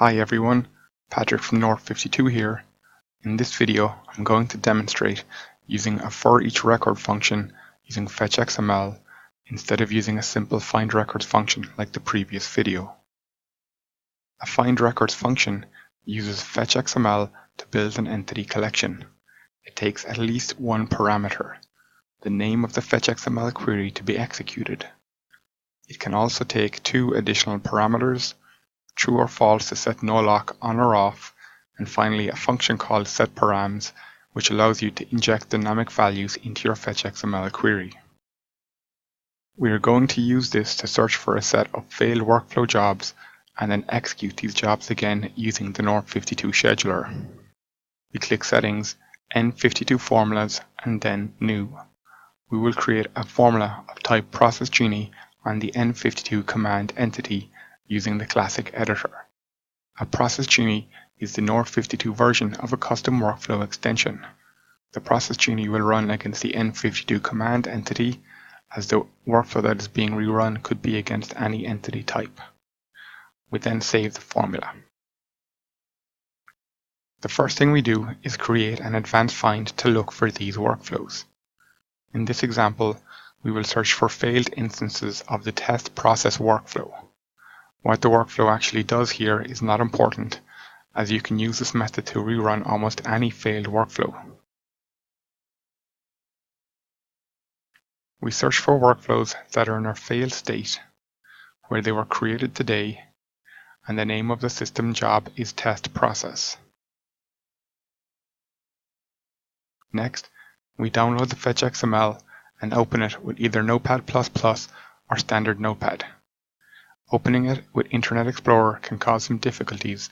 Hi everyone, Patrick from North52 here. In this video, I'm going to demonstrate using a ForEachRecord function using Fetch-XML instead of using a simple findRecords function like the previous video. A findRecords function uses Fetch-XML to build an entity collection. It takes at least one parameter, the name of the Fetch-XML query to be executed. It can also take two additional parameters, true or false to set no lock on or off, and finally a function called setParams, which allows you to inject dynamic values into your Fetch-XML query. We are going to use this to search for a set of failed workflow jobs and then execute these jobs again using the North52 scheduler. We click Settings, N52 Formulas, and then New. We will create a formula of type ProcessGenie on the N52 command entity using the classic editor. A ProcessGenie is the North52 version of a custom workflow extension. The ProcessGenie will run against the N52 command entity, as the workflow that is being rerun could be against any entity type. We then save the formula. The first thing we do is create an advanced find to look for these workflows. In this example, we will search for failed instances of the test process workflow. What the workflow actually does here is not important, as you can use this method to rerun almost any failed workflow. We search for workflows that are in a failed state, where they were created today, and the name of the system job is test process. Next, we download the Fetch-XML and open it with either Notepad++ or standard Notepad. Opening it with Internet Explorer can cause some difficulties,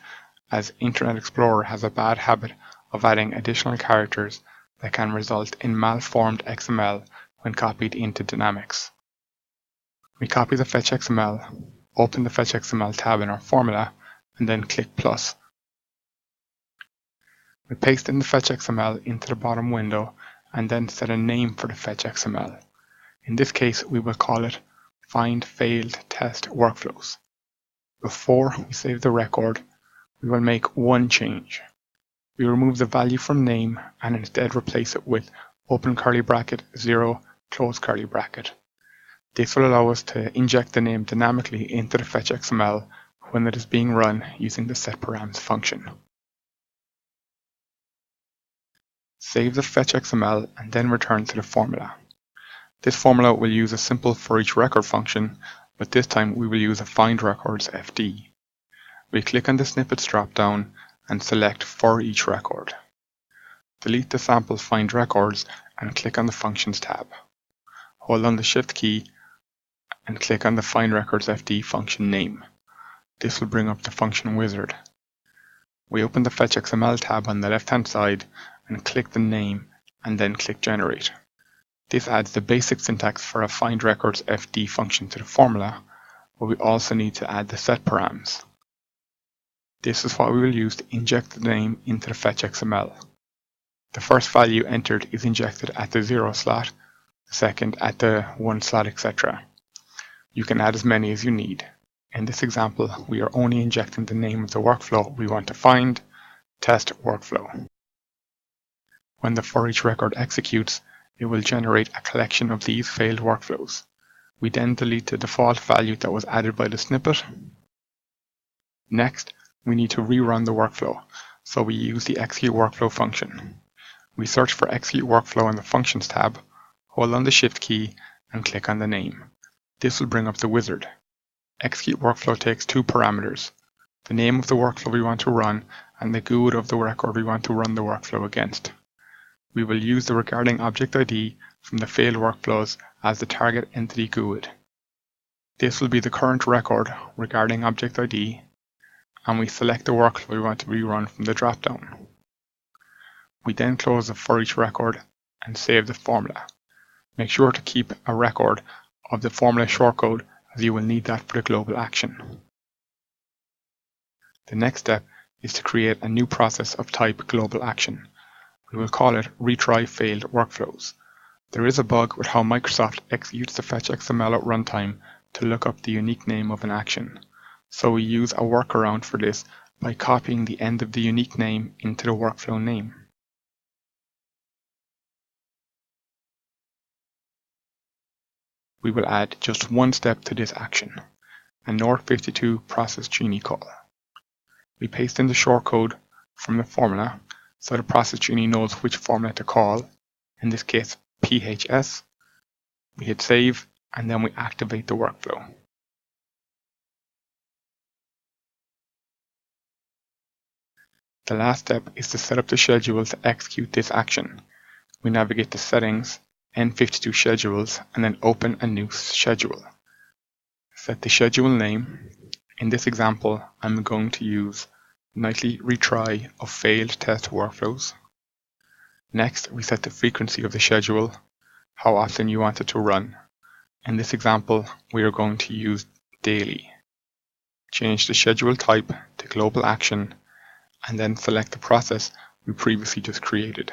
as Internet Explorer has a bad habit of adding additional characters that can result in malformed XML when copied into Dynamics. We copy the Fetch-XML, open the Fetch-XML tab in our formula, and then click plus. We paste in the Fetch-XML into the bottom window and then set a name for the Fetch-XML. In this case, we will call it Find Failed Test Workflows. Before we save the record, we will make one change. We remove the value from name and instead replace it with open curly bracket 0 close curly bracket. This will allow us to inject the name dynamically into the Fetch-XML when it is being run using the setParams function. Save the Fetch-XML and then return to the formula. This formula will use a simple ForEachRecord function, but this time we will use a findRecords FD. We click on the snippets drop-down and select ForEachRecord. Delete the sample findRecords and click on the Functions tab. Hold on the Shift key and click on the findRecords FD function name. This will bring up the function wizard. We open the Fetch-XML tab on the left-hand side and click the name and then click Generate. This adds the basic syntax for a findRecords FD function to the formula, but we also need to add the setParams. This is what we will use to inject the name into the Fetch-XML. The first value entered is injected at the 0 slot, the second at the 1 slot, etc. You can add as many as you need. In this example, we are only injecting the name of the workflow we want to find, test workflow. When the ForEachRecord executes, it will generate a collection of these failed workflows. We then delete the default value that was added by the snippet. Next, we need to rerun the workflow, so we use the execute workflow function. We search for execute workflow in the Functions tab, hold on the Shift key, and click on the name. This will bring up the wizard. Execute workflow takes two parameters, the name of the workflow we want to run and the GUID of the record we want to run the workflow against. We will use the regarding object ID from the failed workflows as the target entity GUID. This will be the current record regarding object ID, and we select the workflow we want to rerun from the dropdown. We then close the ForEachRecord and save the formula. Make sure to keep a record of the formula shortcode, as you will need that for the global action. The next step is to create a new process of type global action. We will call it retryfailed workflows. There is a bug with how Microsoft executes the Fetch-XML at runtime to look up the unique name of an action. So we use a workaround for this by copying the end of the unique name into the workflow name. We will add just one step to this action, a North52 process genie call. We paste in the shortcode from the formula so the process genie knows which formula to call, in this case PHS. We hit save and then we activate the workflow. The last step is to set up the schedule to execute this action. We navigate to Settings, N52 Schedules, and then open a new schedule. Set the schedule name. In this example, I'm going to use Nightly Retry of Failed Test Workflows. Next, we set the frequency of the schedule, how often you want it to run. In this example, we are going to use daily. Change the schedule type to Global Action, and then select the process we previously just created.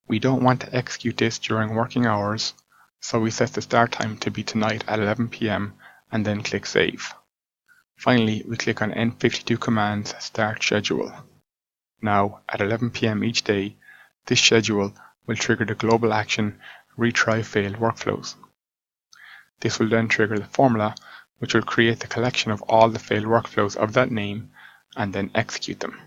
We don't want to execute this during working hours, so we set the start time to be tonight at 11 PM and then click Save. Finally, we click on N52 Commands Start Schedule. Now, at 11 PM each day, this schedule will trigger the global action Retry Failed Workflows. This will then trigger the formula, which will create the collection of all the failed workflows of that name and then execute them.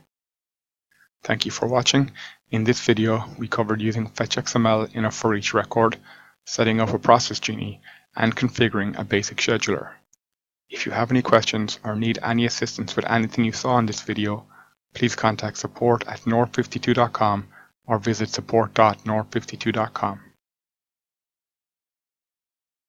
Thank you for watching. In this video, we covered using Fetch-XML in a ForEachRecord, setting up a process genie, and configuring a basic scheduler. If you have any questions or need any assistance with anything you saw in this video, please contact support@north52.com or visit support.north52.com.